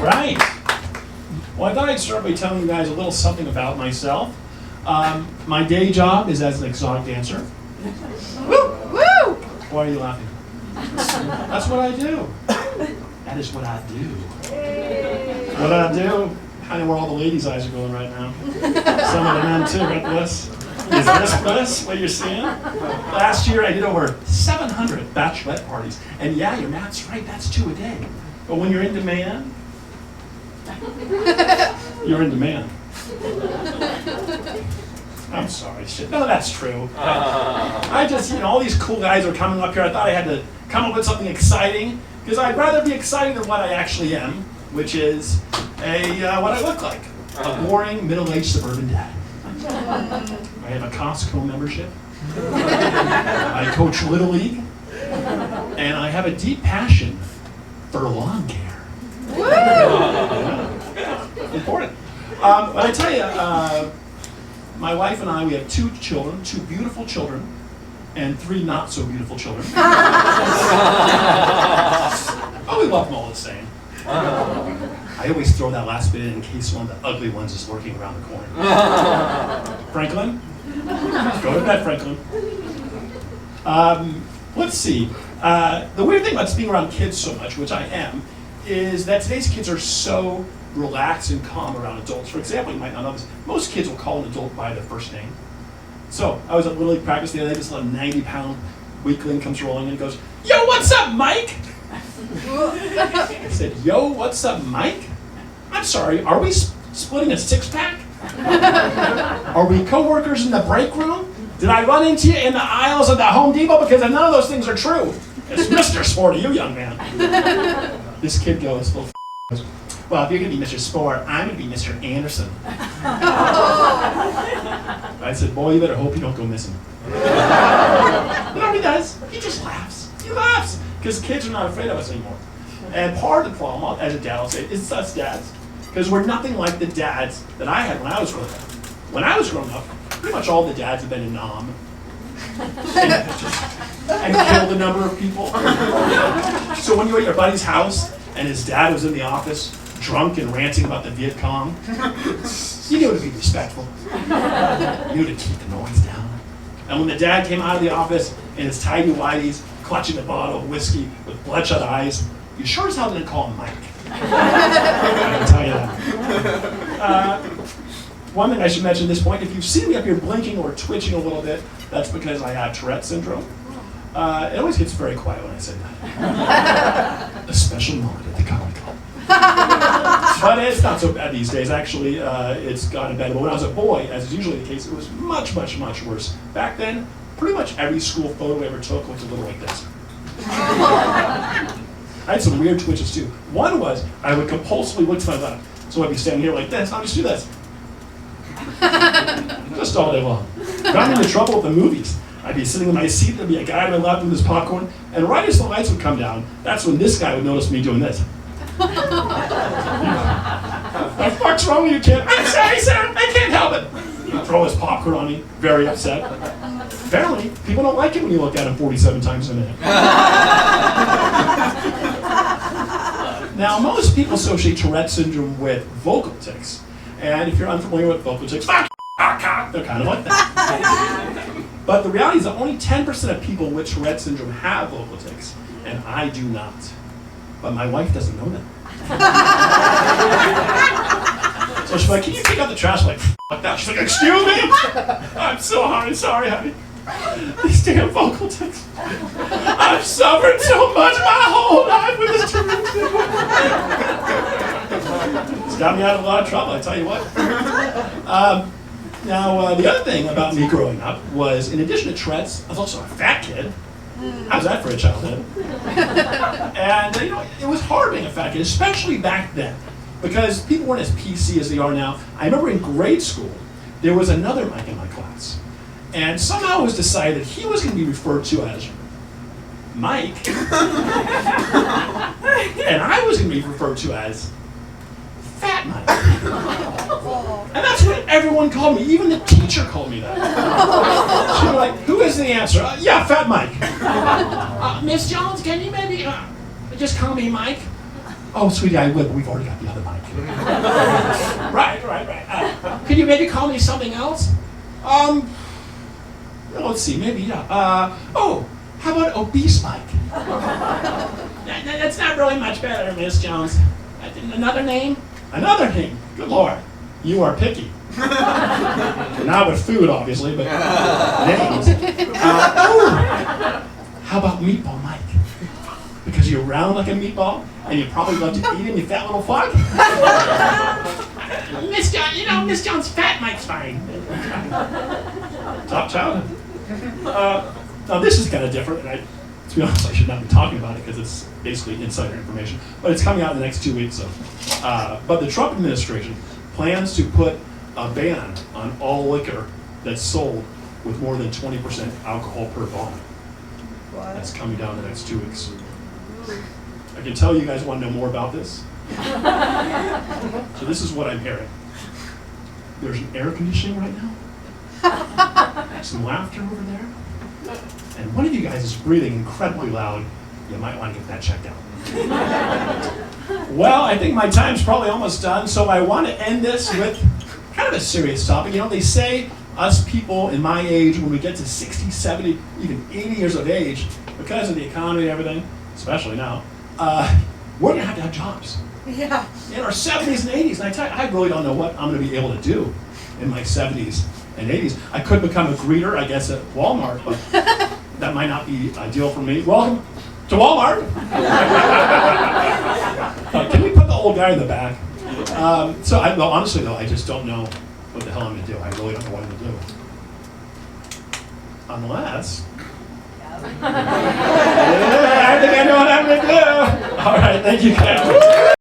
right. Well, I thought I'd start by telling you guys a little something about myself. My day job is as an exotic dancer. Woo! Woo! Why are you laughing? That's what I do. That is what I do. What I do, kind of where all the ladies' eyes are going right now. Some of the men too, right this? Is this what you're seeing? Last year I did over 700 bachelorette parties. And yeah, your math's right, that's 2 a day. But when you're in demand, you're in demand. I'm sorry, shit. No, that's true. I just, all these cool guys are coming up here. I thought I had to come up with something exciting, because I'd rather be exciting than what I actually am, which is what I look like. A boring, middle-aged suburban dad. I have a Costco membership. I coach Little League. And I have a deep passion for lawn care. Yeah. Important. But I tell you, my wife and I, we have 2 children, 2 beautiful children, and 3 not so beautiful children. Oh, we love them all the same. I always throw that last bit in case one of the ugly ones is lurking around the corner. Franklin? Go to bed, Franklin. Let's see. The weird thing about being around kids so much, which I am, is that today's kids are so relaxed and calm around adults. For example, you might not know this, most kids will call an adult by their first name. So, I was at Little League practice the other day, this little 90-pound weakling comes rolling in and goes, "Yo, what's up, Mike?" I said, "Yo, what's up, Mike? I'm sorry, are we splitting a 6-pack? Are we co-workers in the break room? Did I run into you in the aisles of the Home Depot? Because none of those things are true. It's Mr. Spohr to you, young man." This kid goes, "Well, if you're going to be Mr. Spohr, I'm going to be Mr. Anderson." I said, "Boy, you better hope you don't go missing." No, he does. He just laughs. He laughs. Because kids are not afraid of us anymore. And part of the problem, as a dad, I'll say, is us dads. Because we're nothing like the dads that I had when I was growing up. When I was growing up, pretty much all the dads have been in Nam. And killed a number of people. So when you were at your buddy's house, and his dad was in the office, drunk and ranting about the Viet Cong, you knew to be respectful. You knew to keep the noise down. And when the dad came out of the office in his tidy whities, clutching a bottle of whiskey with bloodshot eyes, you sure as hell didn't call him Mike. I can tell you that. One thing I should mention at this point, if you see me up here blinking or twitching a little bit, that's because I have Tourette Syndrome. It always gets very quiet when I say that. A special moment at the Comedy Club. But it's not so bad these days. Actually, it's gotten better. But when I was a boy, as is usually the case, it was much, much, much worse. Back then, pretty much every school photo I ever took looked a little like this. I had some weird twitches too. One was, I would compulsively look to my left. So I'd be standing here like this, I'll just do this. Just all day long. Got me into trouble with the movies. I'd be sitting in my seat, there'd be a guy on my left with his popcorn, and right as the lights would come down, that's when this guy would notice me doing this. What the fuck's wrong with you, kid? I'm sorry, sir, I can't help it. He'd throw his popcorn on me, very upset. Apparently, people don't like it when you look at him 47 times a minute. Now, most people associate Tourette syndrome with vocal tics. And if you're unfamiliar with vocal tics, they're kind of like that. But the reality is that only 10% of people with Tourette syndrome have vocal tics, and I do not. But my wife doesn't know that. So she's like, "Can you take out the trash?" I'm like, "Fuck that." She's like, "Excuse me?" "I'm so sorry, honey. These damn vocal tics. I've suffered so much my whole life with this Tourette syndrome." It's got me out of a lot of trouble, I tell you what. Now, the other thing about me growing up was, in addition to Tourette's, I was also a fat kid. How's that for a childhood? And, it was hard being a fat kid, especially back then, because people weren't as PC as they are now. I remember in grade school, there was another Mike in my class. And somehow it was decided that he was going to be referred to as Mike, and I was going to be referred to as Fat Mike. And that's what everyone called me. Even the teacher called me that. She was like, "Who is the answer?" "Yeah, Fat Mike." "Miss Jones, can you maybe just call me Mike?" Oh, sweetie, I would, but we've already got the other mic. Right. Could you maybe call me something else? Let's see, maybe, yeah. How about obese Mike? That's not really much better, Miss Jones. Another name? Another name? Good Lord, you are picky. Not with food, obviously, but names. How about Meatball Mike? Because you're round like a meatball, and you probably love to eat him, you fat little fuck. Miss Jones, Fat Mike's fine. Top childhood. Now this is kind of different, and to be honest, I should not be talking about it because it's basically insider information, but it's coming out in the next 2 weeks. But the Trump administration plans to put a ban on all liquor that's sold with more than 20% alcohol per volume. That's coming down in the next 2 weeks. I can tell you guys want to know more about this. So this is what I'm hearing. There's an air conditioning right now. Some laughter over there. And one of you guys is breathing incredibly loud. You might want to get that checked out. Well, I think my time's probably almost done, so I want to end this with kind of a serious topic. They say us people in my age, when we get to 60, 70, even 80 years of age, because of the economy and everything, especially now, we're going to have jobs. Yeah. In our 70s and 80s. And I tell you, I really don't know what I'm going to be able to do in my 70s and 80s. I could become a greeter, I guess, at Walmart, but that might not be ideal for me. Welcome to Walmart. Can we put the old guy in the back? Honestly, though, I just don't know what the hell I'm going to do. I really don't know what I'm going to do. Unless... I think I know what I'm going to do. All right, thank you, guys.